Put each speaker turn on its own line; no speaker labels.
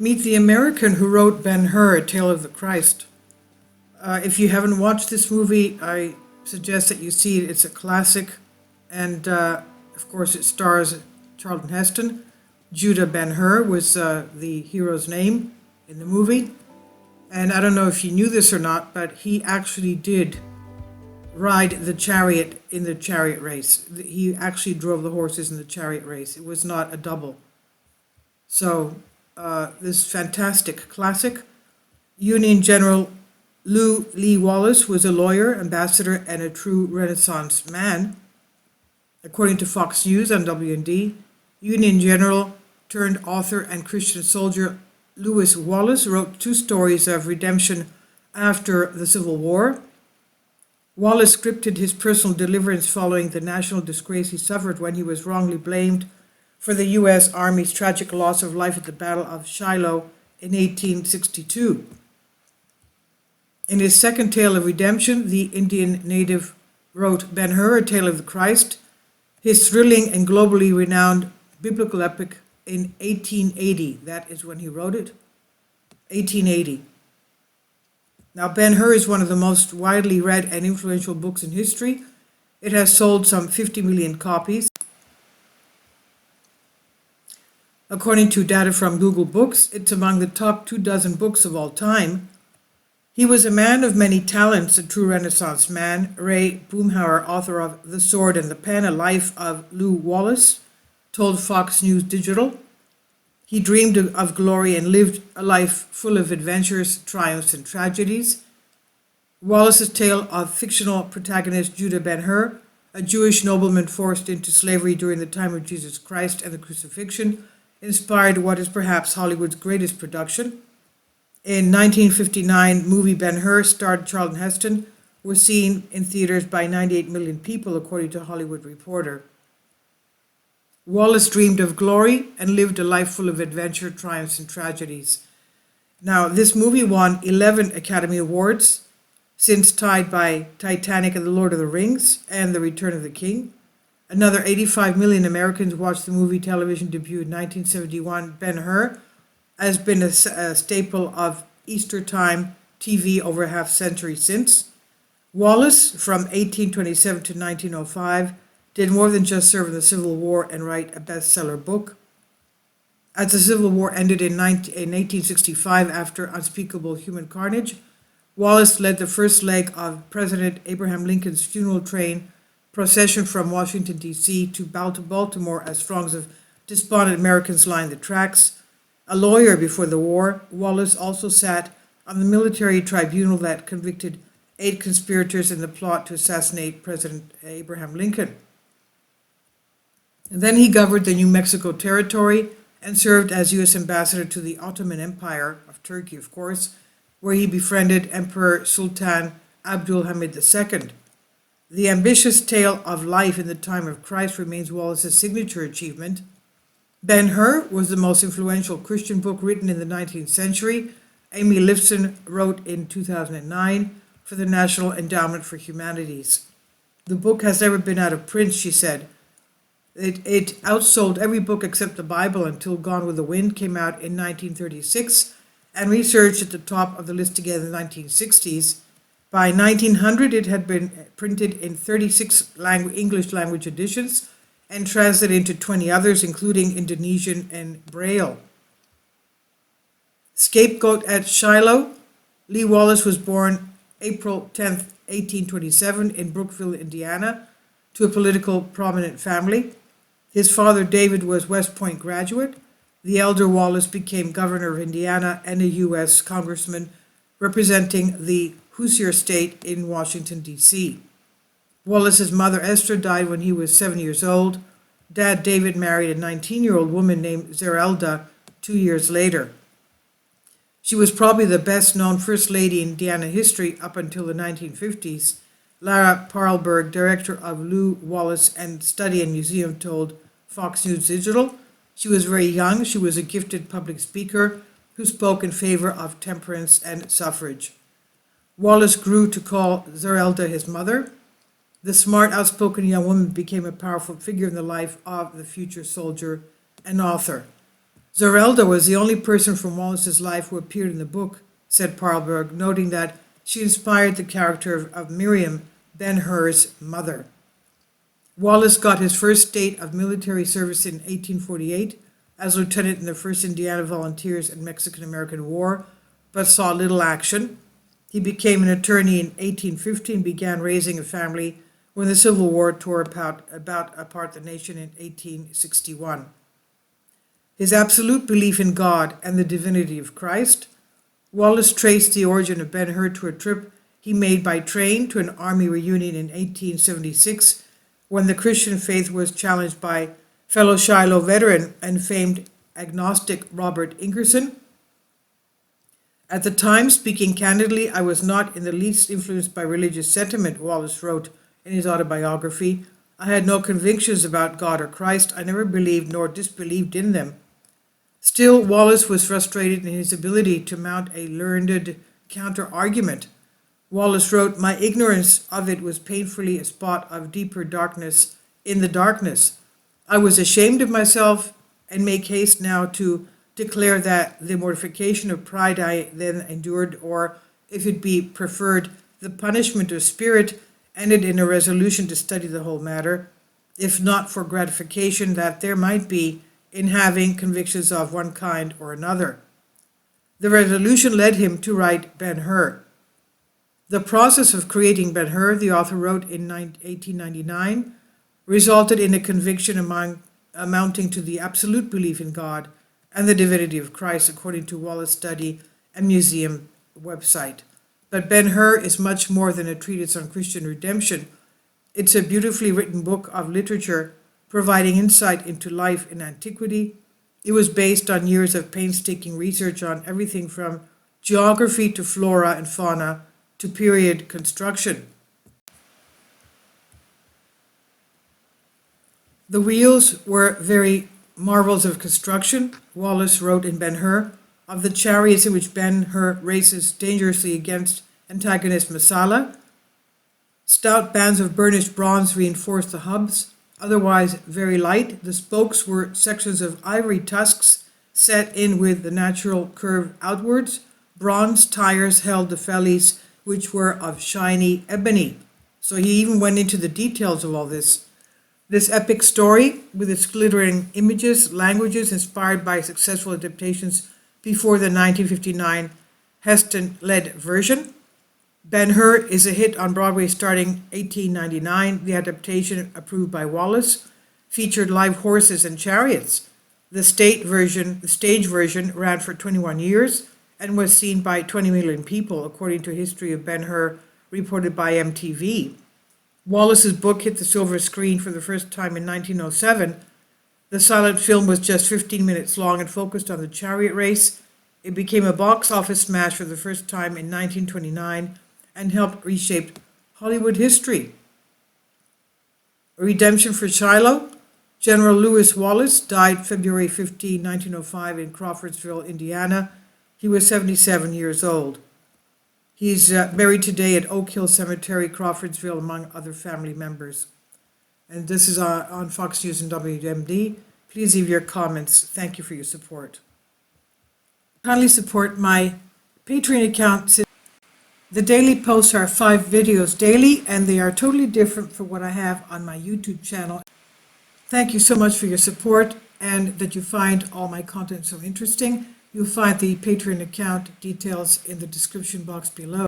Meet the American who wrote Ben-Hur, A Tale of the Christ. If you haven't watched this movie, I suggest that you see it. It's a classic, and of course it stars Charlton Heston. Judah Ben-Hur was the hero's name in the movie. And I don't know if you knew this or not, but he actually did ride the chariot in the chariot race. He actually drove the horses in the chariot race. It was not a double. So this fantastic classic. Union General Lew Lee Wallace was a lawyer, ambassador, and a true Renaissance man. According to Fox News on WND, Union General turned author and Christian soldier Lewis Wallace wrote two stories of redemption after the Civil War. Wallace scripted his personal deliverance following the national disgrace he suffered when he was wrongly blamed for the U.S. Army's tragic loss of life at the Battle of Shiloh in 1862. In his second tale of redemption, the Indian native wrote Ben-Hur, A Tale of the Christ, his thrilling and globally renowned biblical epic in 1880. That is when he wrote it, 1880. Now, Ben-Hur is one of the most widely read and influential books in history. It has sold some 50 million copies. According to data from Google Books, it's among the top 24 books of all time. He was a man of many talents, a true Renaissance man. Ray Boomhauer, author of The Sword and the Pen, A Life of Lew Wallace, told Fox News Digital. He dreamed of glory and lived a life full of adventures, triumphs, and tragedies. Wallace's tale of fictional protagonist Judah Ben-Hur, a Jewish nobleman forced into slavery during the time of Jesus Christ and the crucifixion, inspired what is perhaps Hollywood's greatest production. In 1959, movie Ben-Hur starred Charlton Heston, was seen in theaters by 98 million people, according to Hollywood Reporter. Wallace dreamed of glory and lived a life full of adventure, triumphs, and tragedies. Now, this movie won 11 Academy Awards, since tied by Titanic and The Lord of the Rings and The Return of the King. Another 85 million Americans watched the movie television debut in 1971. Ben-Hur has been a staple of Easter time TV over a half century since. Wallace, from 1827 to 1905, did more than just serve in the Civil War and write a bestseller book. As the Civil War ended in 1865 after unspeakable human carnage, Wallace led the first leg of President Abraham Lincoln's funeral train procession from Washington, D.C. to Baltimore as throngs of despondent Americans lined the tracks. A lawyer before the war, Wallace also sat on the military tribunal that convicted 8 conspirators in the plot to assassinate President Abraham Lincoln. And then he governed the New Mexico Territory and served as U.S. ambassador to the Ottoman Empire of Turkey, of course, where he befriended Emperor Sultan Abdul Hamid II. The ambitious tale of life in the time of Christ remains Wallace's signature achievement. Ben-Hur was the most influential Christian book written in the 19th century. Amy Lifson wrote in 2009 for the National Endowment for Humanities. The book has never been out of print, she said. It outsold every book except the Bible until Gone with the Wind came out in 1936 and researched at the top of the list again in the 1960s. By 1900, it had been printed in 36 English language editions and translated into 20 others, including Indonesian and Braille. Scapegoat at Shiloh. Lee Wallace was born April 10, 1827, in Brookville, Indiana, to a political prominent family. His father, David, was West Point graduate. The elder Wallace became governor of Indiana and a U.S. congressman representing the Hoosier State in Washington, D.C. Wallace's mother, Esther, died when he was 7 years old. Dad, David, married a 19-year-old woman named Zerelda 2 years later. She was probably the best-known First Lady in Indiana history up until the 1950s. Lara Parlberg, director of Lew Wallace and Study and Museum, told Fox News Digital she was very young. She was a gifted public speaker who spoke in favor of temperance and suffrage. Wallace grew to call Zerelda his mother. The smart, outspoken young woman became a powerful figure in the life of the future soldier and author. Zorelda was the only person from Wallace's life who appeared in the book, said Parlberg, noting that she inspired the character of Miriam, Ben-Hur's mother. Wallace got his first date of military service in 1848 as lieutenant in the 1st Indiana Volunteers in Mexican-American War, but saw little action. He became an attorney in 1850 and began raising a family when the Civil War tore apart the nation in 1861. His absolute belief in God and the divinity of Christ, Wallace traced the origin of Ben-Hur to a trip he made by train to an army reunion in 1876 when the Christian faith was challenged by fellow Shiloh veteran and famed agnostic Robert Ingerson. At the time, speaking candidly, I was not in the least influenced by religious sentiment, Wallace wrote in his autobiography. I had no convictions about God or Christ. I never believed nor disbelieved in them. Still, Wallace was frustrated in his ability to mount a learned counter-argument. Wallace wrote, my ignorance of it was painfully a spot of deeper darkness in the darkness. I was ashamed of myself and make haste now to declare that the mortification of pride I then endured, or, if it be preferred, the punishment of spirit, ended in a resolution to study the whole matter, if not for gratification that there might be in having convictions of one kind or another. The resolution led him to write Ben-Hur. The process of creating Ben-Hur, the author wrote in 1899, resulted in a conviction amounting to the absolute belief in God and the divinity of Christ, according to Wallace Study and Museum website. But Ben-Hur is much more than a treatise on Christian redemption. It's a beautifully written book of literature providing insight into life in antiquity. It was based on years of painstaking research on everything from geography to flora and fauna to period construction. The wheels were very marvels of construction, Wallace wrote in Ben-Hur, of the chariots in which Ben-Hur races dangerously against antagonist Masala. Stout bands of burnished bronze reinforced the hubs, otherwise very light. The spokes were sections of ivory tusks set in with the natural curve outwards. Bronze tires held the fellies, which were of shiny ebony. So he even went into the details of all this. This epic story, with its glittering images, languages inspired by successful adaptations before the 1959 Heston-led version. Ben-Hur is a hit on Broadway starting 1899. The adaptation, approved by Wallace, featured live horses and chariots. The stage version ran for 21 years and was seen by 20 million people, according to History of Ben-Hur, reported by MTV. Wallace's book hit the silver screen for the first time in 1907. The silent film was just 15 minutes long and focused on the chariot race. It became a box office smash for the first time in 1929 and helped reshape Hollywood history. Redemption for Shiloh. General Lewis Wallace died February 15, 1905 in Crawfordsville, Indiana. He was 77 years old. He's buried today at Oak Hill Cemetery, Crawfordsville, among other family members. And this is on Fox News and WMD. Please leave your comments. Thank you for your support. Kindly support my Patreon account. The daily posts are 5 videos daily, and they are totally different from what I have on my YouTube channel. Thank you so much for your support and that you find all my content so interesting. You'll find the Patreon account details in the description box below.